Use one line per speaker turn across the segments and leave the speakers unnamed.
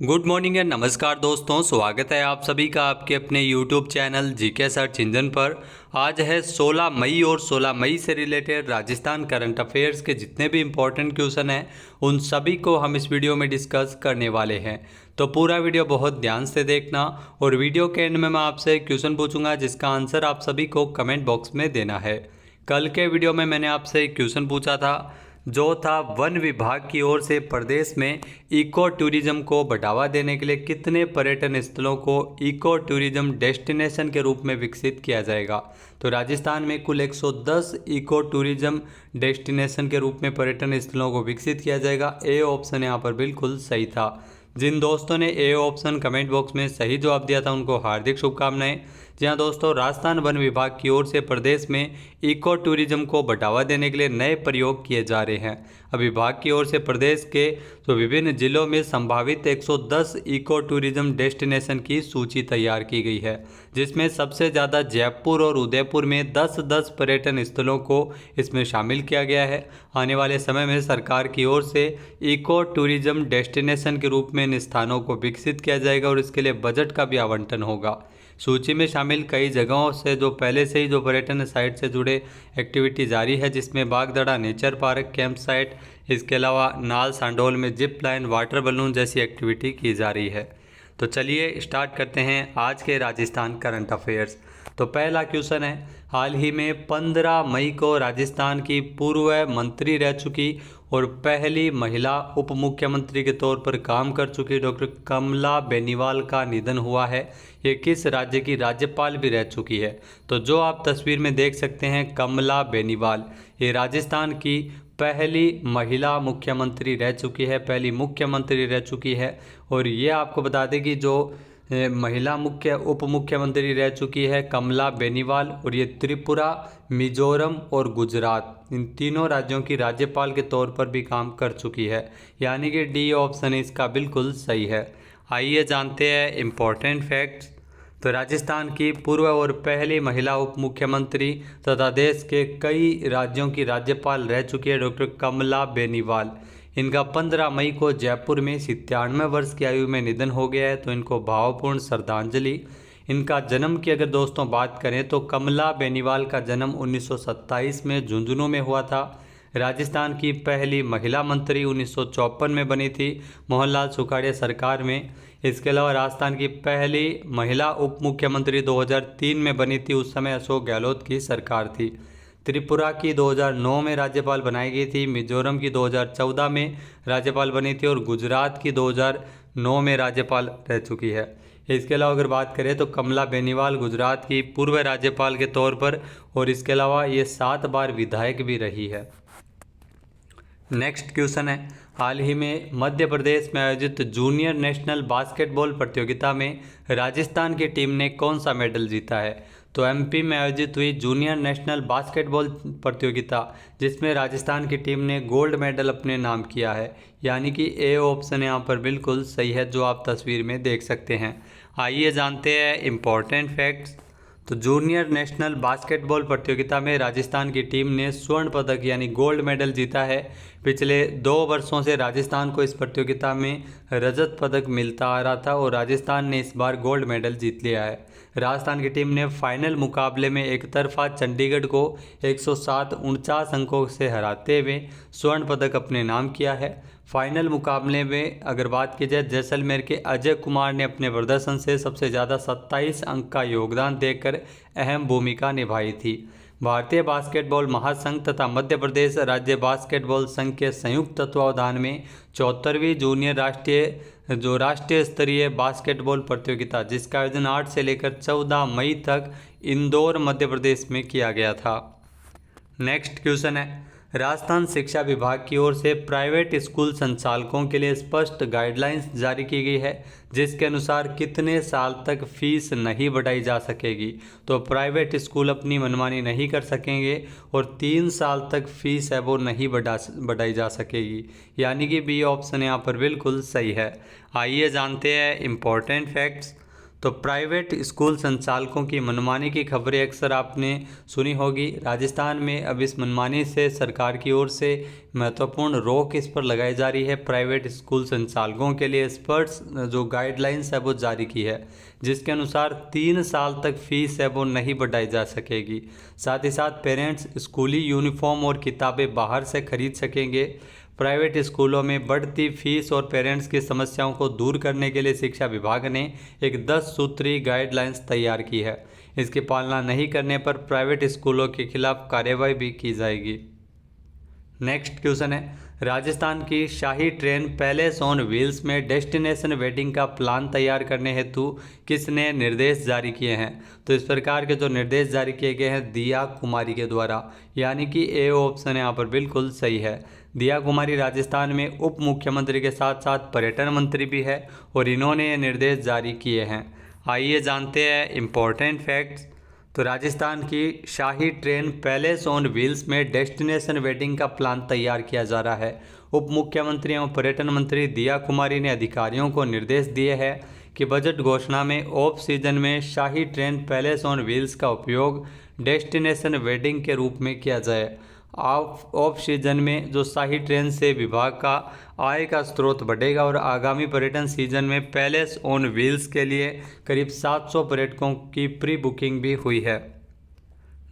Good morning and नमस्कार दोस्तों, स्वागत है आप सभी का आपके अपने YouTube channel GK search engine पर। आज है 16 मई और 16 मई से रिलेटेड राजस्थान करंट अफेयर्स के जितने भी इम्पोर्टेंट क्वेश्चन हैं उन सभी को हम इस वीडियो में डिस्कस करने वाले हैं। तो पूरा वीडियो बहुत ध्यान से देखना और वीडियो के एंड में मैं आपसे एक क्वेश्चन पूछूंगा जिसका आंसर आप सभी को कमेंट बॉक्स में देना है। कल के वीडियो में मैंने आपसे एक क्वेश्चन पूछा था जो था वन विभाग की ओर से प्रदेश में इको टूरिज्म को बढ़ावा देने के लिए कितने पर्यटन स्थलों को इको टूरिज्म डेस्टिनेशन के रूप में विकसित किया जाएगा। तो राजस्थान में कुल 110 इको टूरिज्म डेस्टिनेशन के रूप में पर्यटन स्थलों को विकसित किया जाएगा। ए ऑप्शन यहाँ पर बिल्कुल सही था। जिन दोस्तों ने ए ऑप्शन कमेंट बॉक्स में सही जवाब दिया था उनको हार्दिक शुभकामनाएं। जी हाँ दोस्तों, राजस्थान वन विभाग की ओर से प्रदेश में इको टूरिज्म को बढ़ावा देने के लिए नए प्रयोग किए जा रहे हैं। अब विभाग की ओर से प्रदेश के विभिन्न जिलों में संभावित 110 इको टूरिज्म डेस्टिनेशन की सूची तैयार की गई है, जिसमें सबसे ज़्यादा जयपुर और उदयपुर में 10-10 पर्यटन स्थलों को इसमें शामिल किया गया है। आने वाले समय में सरकार की ओर से इको टूरिज्म डेस्टिनेशन के रूप में इन स्थानों को विकसित किया जाएगा और इसके लिए बजट का भी आवंटन होगा। सूची में शामिल कई जगहों से जो पहले से ही जो पर्यटन साइट से जुड़े एक्टिविटी जारी है, जिसमें Bagdarah nature park, camp site, इसके अलावा नाल सांडोल में जिप लाइन, वाटर बलून जैसी एक्टिविटी की जा रही है। तो चलिए स्टार्ट करते हैं आज के राजस्थान करंट अफेयर्स। तो पहला क्वेश्चन है, हाल ही में 15 मई को राजस्थान की पूर्व मंत्री रह चुकी और पहली महिला उप मुख्यमंत्री के तौर पर काम कर चुकी डॉक्टर कमला बेनीवाल का निधन हुआ है। ये किस राज्य की राज्यपाल भी रह चुकी है? तो जो आप तस्वीर में देख सकते हैं कमला बेनीवाल, ये राजस्थान की पहली महिला मुख्यमंत्री रह चुकी है, पहली मुख्यमंत्री रह चुकी है। और ये आपको बता दें कि जो महिला उप मुख्यमंत्री रह चुकी है कमला बेनीवाल, और ये त्रिपुरा, मिजोरम और गुजरात, इन तीनों राज्यों की राज्यपाल के तौर पर भी काम कर चुकी है। यानी कि डी ऑप्शन इसका बिल्कुल सही है। आइए जानते हैं इम्पोर्टेंट फैक्ट्स। तो राजस्थान की पूर्व और पहली महिला उप मुख्यमंत्री तथा देश के कई राज्यों की राज्यपाल रह चुकी है डॉक्टर कमला बेनीवाल। इनका 15 मई को जयपुर में 97 वर्ष की आयु में निधन हो गया है। तो इनको भावपूर्ण श्रद्धांजलि। इनका जन्म की अगर दोस्तों बात करें तो कमला बेनीवाल का जन्म 1927 में झुंझुनू में हुआ था। राजस्थान की पहली महिला मंत्री 1954 में बनी थी मोहनलाल सुखाड़िया सरकार में। इसके अलावा राजस्थान की पहली महिला उप मुख्यमंत्री 2003 में बनी थी, उस समय अशोक गहलोत की सरकार थी। त्रिपुरा की 2009 में राज्यपाल बनाई गई थी, मिजोरम की 2014 में राज्यपाल बनी थी और गुजरात की 2009 में राज्यपाल रह चुकी है। इसके अलावा अगर बात करें तो कमला बेनीवाल गुजरात की पूर्व राज्यपाल के तौर पर, और इसके अलावा ये 7 बार विधायक भी रही है। नेक्स्ट क्वेश्चन है, हाल ही में मध्य प्रदेश में आयोजित जूनियर नेशनल बास्केटबॉल प्रतियोगिता में राजस्थान की टीम ने कौन सा मेडल जीता है? तो एमपी में आयोजित हुई जूनियर नेशनल बास्केटबॉल प्रतियोगिता जिसमें राजस्थान की टीम ने गोल्ड मेडल अपने नाम किया है। यानी कि ए ऑप्शन यहाँ पर बिल्कुल सही है, जो आप तस्वीर में देख सकते हैं। आइए जानते हैं इम्पोर्टेंट फैक्ट्स। तो जूनियर नेशनल बास्केटबॉल प्रतियोगिता में राजस्थान की टीम ने स्वर्ण पदक यानी गोल्ड मेडल जीता है। पिछले 2 वर्षों से राजस्थान को इस प्रतियोगिता में रजत पदक मिलता आ रहा था और राजस्थान ने इस बार गोल्ड मेडल जीत लिया है। राजस्थान की टीम ने फाइनल मुकाबले में एक तरफा चंडीगढ़ को 107-49 अंकों से हराते हुए स्वर्ण पदक अपने नाम किया है। फाइनल मुकाबले में अगर बात की जाए, जैसलमेर के अजय कुमार ने अपने प्रदर्शन से सबसे ज़्यादा 27 अंक का योगदान देकर अहम भूमिका निभाई थी। भारतीय बास्केटबॉल महासंघ तथा मध्य प्रदेश राज्य बास्केटबॉल संघ के संयुक्त तत्वावधान में 74वीं जूनियर राष्ट्रीय स्तरीय बास्केटबॉल प्रतियोगिता, जिसका आयोजन 8 से लेकर 14 मई तक इंदौर मध्य प्रदेश में किया गया था। नेक्स्ट क्वेश्चन है, राजस्थान शिक्षा विभाग की ओर से प्राइवेट स्कूल संचालकों के लिए स्पष्ट गाइडलाइंस जारी की गई है, जिसके अनुसार कितने साल तक फीस नहीं बढ़ाई जा सकेगी। तो प्राइवेट स्कूल अपनी मनमानी नहीं कर सकेंगे और 3 साल तक फीस है वो नहीं बढ़ाई जा सकेगी। यानी कि बी ऑप्शन यहाँ पर बिल्कुल सही है। आइए जानते हैं इम्पोर्टेंट फैक्ट्स। तो प्राइवेट स्कूल संचालकों की मनमानी की खबरें अक्सर आपने सुनी होगी। राजस्थान में अब इस मनमानी से सरकार की ओर से महत्वपूर्ण रोक इस पर लगाई जा रही है। प्राइवेट स्कूल संचालकों के लिए स्पर्ट्स जो गाइडलाइंस है वो जारी की है, जिसके अनुसार 3 साल तक फीस है वो नहीं बढ़ाई जा सकेगी। साथ ही साथ पेरेंट्स स्कूली यूनिफॉर्म और किताबें बाहर से खरीद सकेंगे। प्राइवेट स्कूलों में बढ़ती फीस और पेरेंट्स की समस्याओं को दूर करने के लिए शिक्षा विभाग ने एक 10 सूत्री गाइडलाइंस तैयार की है। इसकी पालना नहीं करने पर प्राइवेट स्कूलों के खिलाफ कार्रवाई भी की जाएगी। नेक्स्ट क्वेश्चन है, राजस्थान की शाही ट्रेन पैलेस ऑन व्हील्स में डेस्टिनेशन वेडिंग का प्लान तैयार करने हेतु किसने निर्देश जारी किए हैं? तो इस प्रकार के जो निर्देश जारी किए गए हैं दिया कुमारी के द्वारा, यानी कि ए ऑप्शन यहाँ पर बिल्कुल सही है। दिया कुमारी राजस्थान में उप मुख्यमंत्री के साथ साथ पर्यटन मंत्री भी है और इन्होंने ये निर्देश जारी किए हैं। आइए जानते हैं इम्पोर्टेंट फैक्ट्स। तो राजस्थान की शाही ट्रेन पैलेस ऑन व्हील्स में डेस्टिनेशन वेडिंग का प्लान तैयार किया जा रहा है। उप मुख्यमंत्री एवं पर्यटन मंत्री दिया कुमारी ने अधिकारियों को निर्देश दिए हैं कि बजट घोषणा में ऑफ सीजन में शाही ट्रेन पैलेस ऑन व्हील्स का उपयोग डेस्टिनेशन वेडिंग के रूप में किया जाए। ऑफ सीजन में जो शाही ट्रेन से विभाग का आय का स्रोत बढ़ेगा और आगामी पर्यटन सीजन में पैलेस ऑन व्हील्स के लिए करीब 700 पर्यटकों की प्री बुकिंग भी हुई है।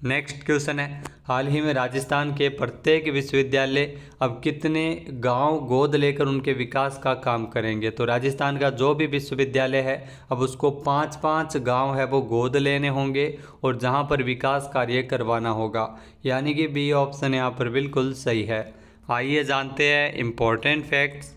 नेक्स्ट क्वेश्चन है, हाल ही में राजस्थान के प्रत्येक विश्वविद्यालय अब कितने गांव गोद लेकर उनके विकास का काम करेंगे? तो राजस्थान का जो भी विश्वविद्यालय है अब उसको 5-5 गांव है वो गोद लेने होंगे और जहां पर विकास कार्य करवाना होगा, यानी कि बी ऑप्शन यहाँ पर बिल्कुल सही है। आइए जानते हैं इम्पोर्टेंट फैक्ट्स।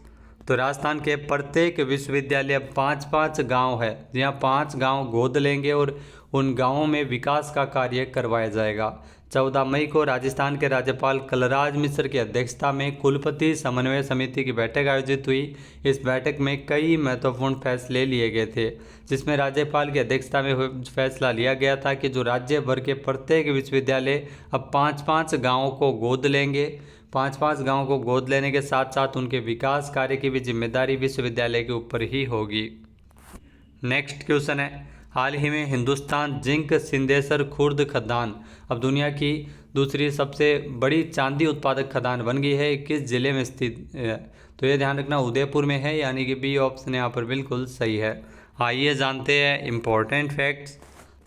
तो राजस्थान के प्रत्येक विश्वविद्यालय 5-5 गांव है, जहाँ 5 गांव गोद लेंगे और उन गांवों में विकास का कार्य करवाया जाएगा। 14 मई को राजस्थान के राज्यपाल कलराज मिश्र की अध्यक्षता में कुलपति समन्वय समिति की बैठक आयोजित हुई। इस बैठक में कई महत्वपूर्ण फैसले लिए गए थे, जिसमें राज्यपाल की अध्यक्षता में फैसला लिया गया था कि जो राज्य भर के प्रत्येक विश्वविद्यालय अब 5-5 गाँवों को गोद लेंगे। 5-5 गाँव को गोद लेने के साथ साथ उनके विकास कार्य की भी जिम्मेदारी विश्वविद्यालय के ऊपर ही होगी। नेक्स्ट क्वेश्चन है, हाल ही में हिंदुस्तान जिंक सिंदेसर खुर्द खदान अब दुनिया की दूसरी सबसे बड़ी चांदी उत्पादक खदान बन गई है। किस जिले में स्थित है? तो ये ध्यान रखना उदयपुर में है, यानी कि बी ऑप्शन यहाँ पर बिल्कुल सही है। आइए जानते हैं इम्पोर्टेंट फैक्ट्स।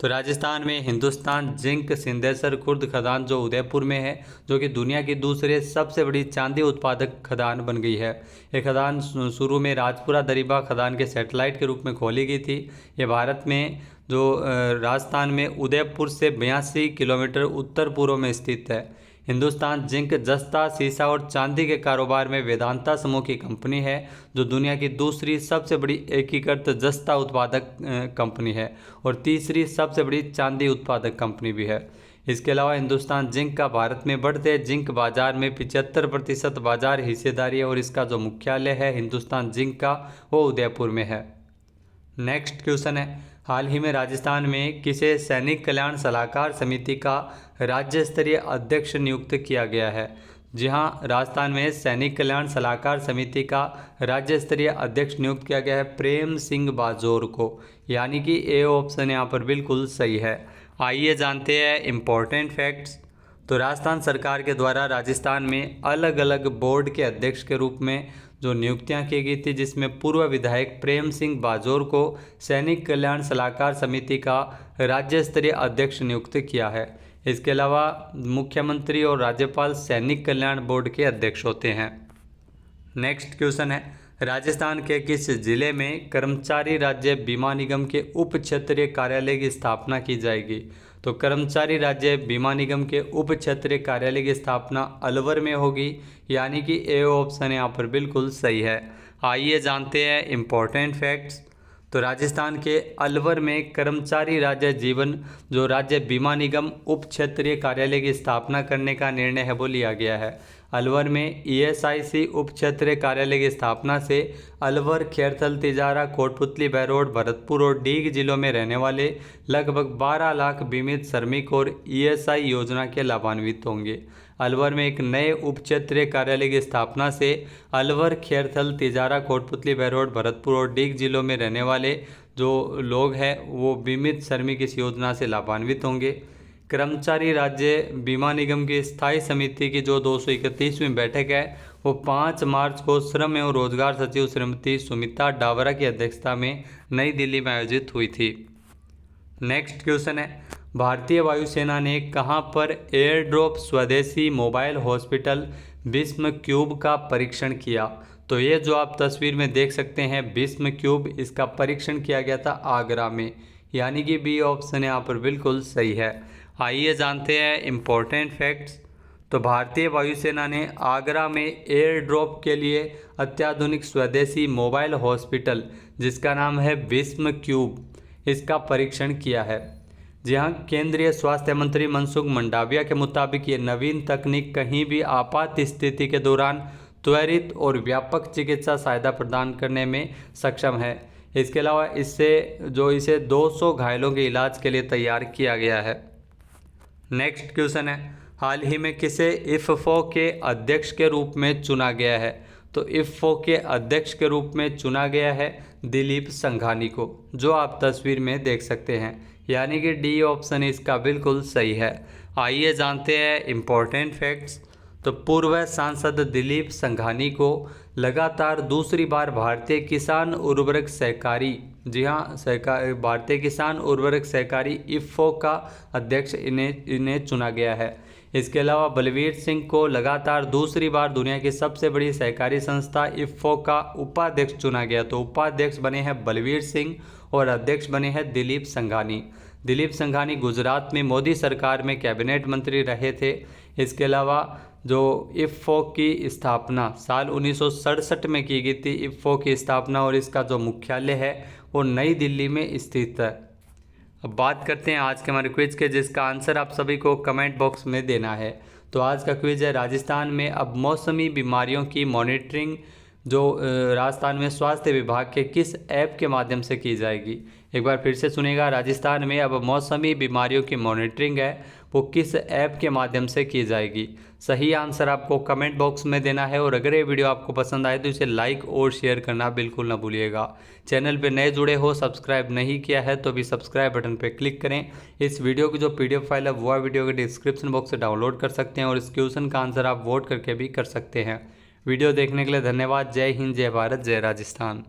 तो राजस्थान में हिंदुस्तान जिंक सिंदेसर खुर्द खदान जो उदयपुर में है, जो कि दुनिया की दूसरे सबसे बड़ी चांदी उत्पादक खदान बन गई है। ये खदान शुरू में राजपुरा दरीबा खदान के सैटेलाइट के रूप में खोली गई थी। ये भारत में जो राजस्थान में उदयपुर से 82 किलोमीटर उत्तर पूर्व में स्थित है। हिंदुस्तान जिंक जस्ता, शीशा और चांदी के कारोबार में वेदांता समूह की कंपनी है, जो दुनिया की दूसरी सबसे बड़ी एकीकृत जस्ता उत्पादक कंपनी है और तीसरी सबसे बड़ी चांदी उत्पादक कंपनी भी है। इसके अलावा हिंदुस्तान जिंक का भारत में बढ़ते जिंक बाजार में 75% बाजार हिस्सेदारी है और इसका जो मुख्यालय है हिंदुस्तान जिंक का वो उदयपुर में है। नेक्स्ट क्वेश्चन है, हाल ही में राजस्थान में किसे सैनिक कल्याण सलाहकार समिति का राज्य स्तरीय अध्यक्ष नियुक्त किया गया है? जी हाँ, राजस्थान में सैनिक कल्याण सलाहकार समिति का राज्य स्तरीय अध्यक्ष नियुक्त किया गया है प्रेम सिंह बाजोर को, यानी कि ए ऑप्शन यहाँ पर बिल्कुल सही है। आइए जानते हैं इम्पोर्टेंट फैक्ट्स। तो राजस्थान सरकार के द्वारा राजस्थान में अलग अलग बोर्ड के अध्यक्ष के रूप में जो नियुक्तियां की गई थी, जिसमें पूर्व विधायक प्रेम सिंह बाजोर को सैनिक कल्याण सलाहकार समिति का राज्य स्तरीय अध्यक्ष नियुक्त किया है। इसके अलावा मुख्यमंत्री और राज्यपाल सैनिक कल्याण बोर्ड के अध्यक्ष होते हैं। नेक्स्ट क्वेश्चन है, राजस्थान के किस जिले में कर्मचारी राज्य बीमा निगम के उप क्षेत्रीय कार्यालय की स्थापना की जाएगी? तो कर्मचारी राज्य बीमा निगम के उप क्षेत्रीय कार्यालय की स्थापना अलवर में होगी, यानी कि ए ऑप्शन यहाँ पर बिल्कुल सही है। आइए जानते हैं इम्पोर्टेंट फैक्ट्स। तो राजस्थान के अलवर में कर्मचारी राज्य जीवन जो राज्य बीमा निगम उप क्षेत्रीय कार्यालय की स्थापना करने का निर्णय है वो लिया गया है। अलवर में ESIC उप क्षेत्रीय कार्यालय की स्थापना से अलवर, खेरथल, तिजारा, कोटपुतली, बहरोड, भरतपुर और डीग जिलों में रहने वाले लगभग 12 लाख बीमित श्रमिक और ESI योजना के लाभान्वित होंगे। अलवर में एक नए उप क्षेत्रीय कार्यालय की स्थापना से अलवर, खेरथल, तिजारा, कोटपुतली, बहरोड, भरतपुर और डीग जिलों में रहने वाले जो लोग हैं वो बीमित श्रमिक इस योजना से लाभान्वित होंगे। कर्मचारी राज्य बीमा निगम की स्थायी समिति की जो 231वीं बैठक है वो 5 मार्च को श्रम एवं रोजगार सचिव श्रीमती सुमिता डावरा की अध्यक्षता में नई दिल्ली में आयोजित हुई थी। नेक्स्ट क्वेश्चन है, भारतीय वायुसेना ने कहां पर एयर ड्रॉप स्वदेशी मोबाइल हॉस्पिटल विस्म क्यूब का परीक्षण किया? तो ये जो आप तस्वीर में देख सकते हैं विस्म क्यूब, इसका परीक्षण किया गया था आगरा में, यानी कि बी ऑप्शन यहाँ पर बिल्कुल सही है। आइए जानते हैं इम्पोर्टेंट फैक्ट्स। तो भारतीय वायुसेना ने आगरा में एयर ड्रॉप के लिए अत्याधुनिक स्वदेशी मोबाइल हॉस्पिटल जिसका नाम है विस्म क्यूब, इसका परीक्षण किया है। जी हाँ, केंद्रीय स्वास्थ्य मंत्री मनसुख मंडाविया के मुताबिक ये नवीन तकनीक कहीं भी आपात स्थिति के दौरान त्वरित और व्यापक चिकित्सा सहायता प्रदान करने में सक्षम है। इसके अलावा इसे 200 घायलों के इलाज के लिए तैयार किया गया है। नेक्स्ट क्वेश्चन है, हाल ही में किसे इफ्फो के अध्यक्ष के रूप में चुना गया है? तो इफ्फो के अध्यक्ष के रूप में चुना गया है दिलीप संघानी को, जो आप तस्वीर में देख सकते हैं, यानी कि डी ऑप्शन इसका बिल्कुल सही है। आइए जानते हैं इम्पोर्टेंट फैक्ट्स। तो पूर्व सांसद दिलीप संघानी को लगातार दूसरी बार भारतीय किसान उर्वरक सहकारी, जी हाँ भारतीय किसान उर्वरक सहकारी इफ्फो का अध्यक्ष इन्हें चुना गया है। इसके अलावा बलवीर सिंह को लगातार दूसरी बार दुनिया की सबसे बड़ी सहकारी संस्था इफ्फो का उपाध्यक्ष चुना गया। तो उपाध्यक्ष बने हैं बलवीर सिंह और अध्यक्ष बने हैं दिलीप संघानी। दिलीप संघानी गुजरात में मोदी सरकार में कैबिनेट मंत्री रहे थे। इसके अलावा जो इफ्फो की स्थापना साल 1967 में की गई थी, इफ्फो की स्थापना, और इसका जो मुख्यालय है वो नई दिल्ली में स्थित है। अब बात करते हैं आज के हमारे क्विज के, जिसका आंसर आप सभी को कमेंट बॉक्स में देना है। तो आज का क्विज है, राजस्थान में अब मौसमी बीमारियों की मॉनिटरिंग जो राजस्थान में स्वास्थ्य विभाग के किस ऐप के माध्यम से की जाएगी? एक बार फिर से सुनेगा, राजस्थान में अब मौसमी बीमारियों की मॉनिटरिंग है वो किस ऐप के माध्यम से की जाएगी? सही आंसर आपको कमेंट बॉक्स में देना है। और अगर ये वीडियो आपको पसंद आए तो इसे लाइक और शेयर करना बिल्कुल ना भूलिएगा। चैनल पे नए जुड़े हो, सब्सक्राइब नहीं किया है तो अभी सब्सक्राइब बटन पे क्लिक करें। इस वीडियो की जो PDF फाइल है वो वीडियो के डिस्क्रिप्शन बॉक्स से डाउनलोड कर सकते हैं और इस क्वेश्चन का आंसर आप वोट करके भी कर सकते हैं। वीडियो देखने के लिए धन्यवाद। जय हिंद, जय भारत, जय राजस्थान।